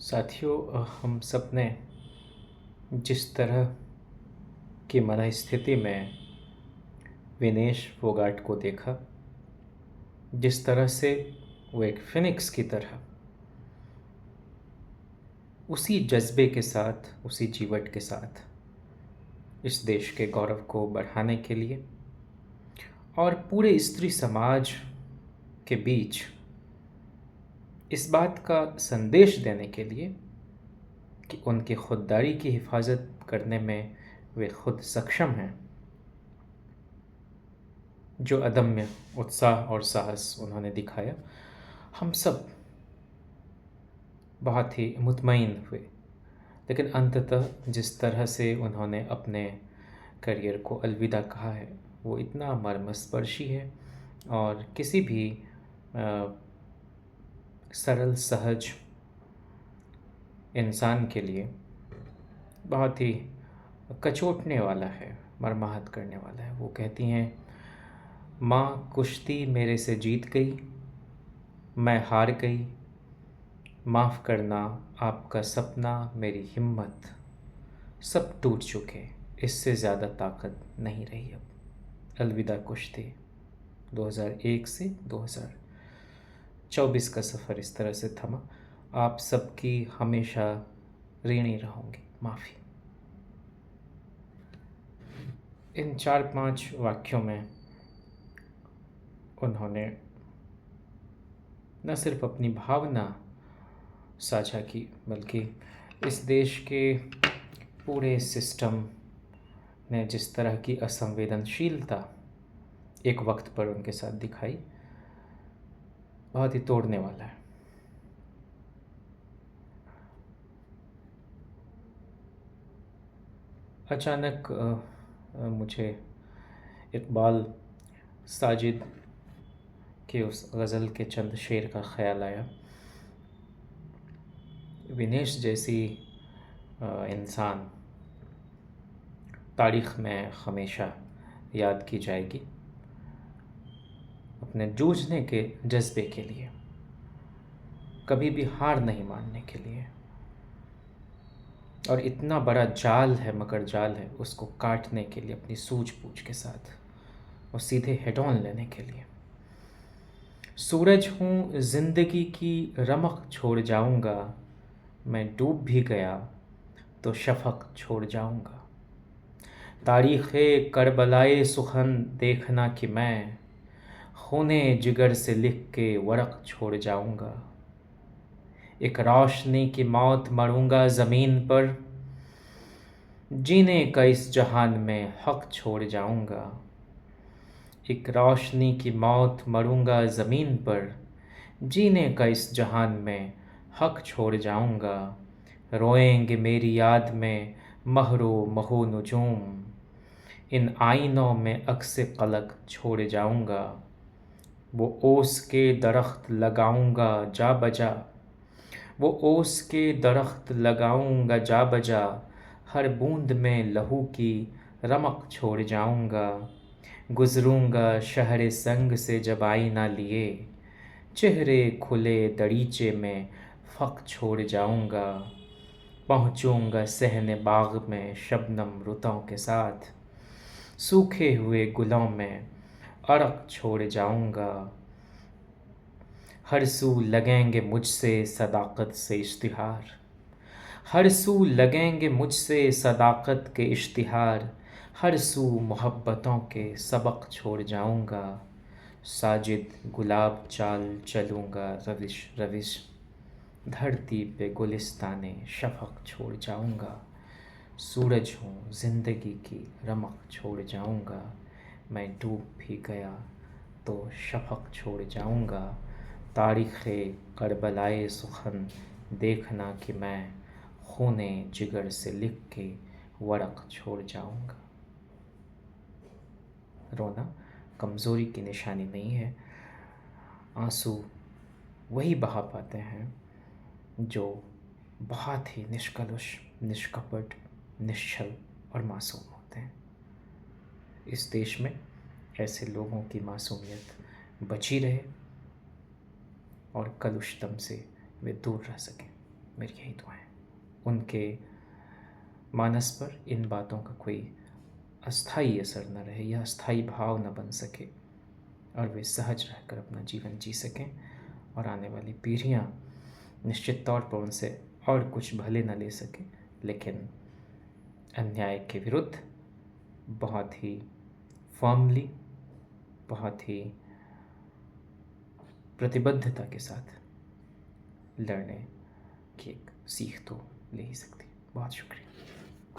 साथियों, हम सब ने जिस तरह की मनःस्थिति में विनेश फोगाट को देखा, जिस तरह से वो एक फिनिक्स की तरह उसी जज्बे के साथ, उसी जीवट के साथ इस देश के गौरव को बढ़ाने के लिए और पूरे स्त्री समाज के बीच इस बात का संदेश देने के लिए कि उनकी खुददारी की हिफाजत करने में वे खुद सक्षम हैं, जो अदम्य उत्साह और साहस उन्होंने दिखाया, हम सब बहुत ही मुतमईन हुए। लेकिन अंततः जिस तरह से उन्होंने अपने करियर को अलविदा कहा है, वो इतना मर्मस्पर्शी है और किसी भी सरल सहज इंसान के लिए बहुत ही कचोटने वाला है, मर्माहत करने वाला है। वो कहती हैं, माँ कुश्ती मेरे से जीत गई, मैं हार गई, माफ़ करना आपका सपना मेरी हिम्मत, सब टूट चुके, इससे ज़्यादा ताकत नहीं रही अब। अलविदा कुश्ती। 2001 से 2024 का सफ़र इस तरह से थमा। आप सबकी हमेशा ऋणी रहूँगी, माफ़ी। इन 4-5 वाक्यों में उन्होंने न सिर्फ अपनी भावना साझा की, बल्कि इस देश के पूरे सिस्टम ने जिस तरह की असंवेदनशीलता एक वक्त पर उनके साथ दिखाई, बहुत ही तोड़ने वाला है। अचानक मुझे इकबाल साजिद के उस गज़ल के चंद शेर का ख्याल आया। विनेश जैसी इंसान तारीख़ में हमेशा याद की जाएगी अपने जूझने के जज्बे के लिए, कभी भी हार नहीं मानने के लिए। और इतना बड़ा जाल है, मगर जाल है, उसको काटने के लिए अपनी सूझबूझ के साथ और सीधे हेड ऑन लेने के लिए। सूरज हूँ ज़िंदगी की रमक छोड़ जाऊँगा, मैं डूब भी गया तो शफ़क़ छोड़ जाऊँगा। तारीख़े करबलाए सुखन देखना कि मैं खूने जिगर से लिख के वरक़ छोड़ जाऊँगा। एक रोशनी की मौत मरूँगा ज़मीन पर, जीने का इस जहान में हक़ छोड़ जाऊँगा। एक रोशनी की मौत मरूँगा ज़मीन पर, जीने का इस जहान में हक़ छोड़ जाऊँगा। रोएंगे मेरी याद में महरो महो नजूम, इन आईनों में अक्स क़लक़ छोड़ जाऊँगा। वो ओस के दरख्त लगाऊँगा जा बजा, वो ओस के दरख्त लगाऊँगा जा बजा, हर बूंद में लहू की रमक छोड़ जाऊँगा। गुज़रूँगा शहर संग से जब आईना लिए, चेहरे खुले दरीचे में फ़क़ छोड़ जाऊँगा। पहुँचूँगा सहने बाग़ में शबनम रुतों के साथ, सूखे हुए गुलों में अरक़ छोड़ जाऊँगा। हर सू लगेंगे मुझसे सदाक़त से इश्तिहार, हर सू लगेंगे मुझसे सदाक़त के इश्तिहार, हर सू मोहब्बतों के सबक़ छोड़ जाऊँगा। साजिद गुलाब चाल चलूँगा रविश रविश, धरती पे गुलिस्ताने शफ़क़ छोड़ जाऊँगा। सूरज हूँ ज़िंदगी की रमक छोड़ जाऊँगा, मैं डूब भी गया तो शफ़क़ छोड़ जाऊँगा। तारीख़े करबलाए सुखन देखना कि मैं खूने जिगर से लिख के वरक़ छोड़ जाऊँगा। रोना कमज़ोरी की निशानी नहीं है। आंसू वही बहा पाते हैं जो बहुत ही निष्कलुष, निष्कपट, निश्चल और मासूम होते हैं। इस देश में ऐसे लोगों की मासूमियत बची रहे और कलुषतम से वे दूर रह सकें। मेरी यही दुआएं उनके मानस पर इन बातों का कोई अस्थाई असर न रहे, यह अस्थाई भाव न बन सके और वे सहज रहकर अपना जीवन जी सकें और आने वाली पीढ़ियां निश्चित तौर पर उनसे और कुछ भले न ले सकें, लेकिन अन्याय के विरुद्ध बहुत ही फर्मली, बहुत ही प्रतिबद्धता के साथ लड़ने की एक सीख तो ले ही सकती है। बहुत शुक्रिया।